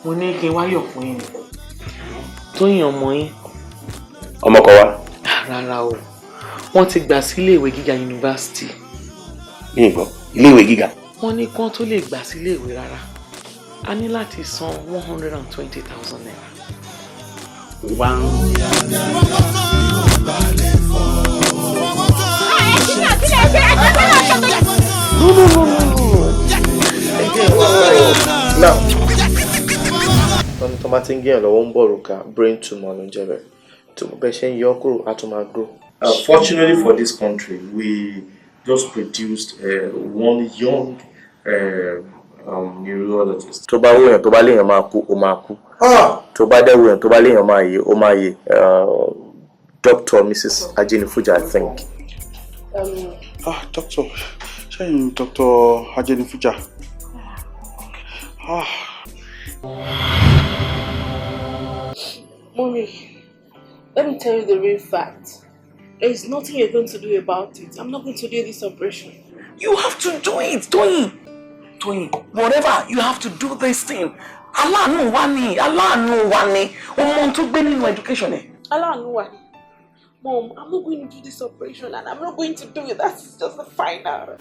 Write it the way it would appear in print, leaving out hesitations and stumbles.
Mo ní kí n wá yọ̀ fún yín. Tóyìn ọmọ yín. Ọmọ kan wá. Rárá o. Wọ́n ti gbà sí ilé ìwé gíga yunifásítì. Mi gbọ́. Ilé ìwé gíga. Wọ́n ní kán tó lè gbà sí ilé ìwé rárá. A ní láti san 120,000 naira. Now, tó bá ti ń gé yàn lọ́wọ́ ń bọ̀ rúkà, brain tumor ló ń jẹ́ bẹ́ẹ̀. Tó bẹ́ẹ̀ ṣe ń yọ kúrò, á tún máa grow. Fortunately for this country, we just produced one young neurologist. Tó bá wúyàn tó bá léèyàn máa kú, ó máa kú. Tó bá dẹ̀ wúyàn tó bá léèyàn máa yè, ó máa yè. Dr. Mrs. Ajenifuja, I think. Doctor. Ṣé Dr. Ajenifuja? Mommy, let me tell you the real fact. There is nothing you're going to do about it. I'm not going to do this operation. You have to do it, Toyin. Whatever, you have to do this thing. Allah no wani. Ọmọ tó gbé nínú education ẹ. Allah no wani. Mom, I'm not going to do this operation and I'm not going to do it. That's just the final.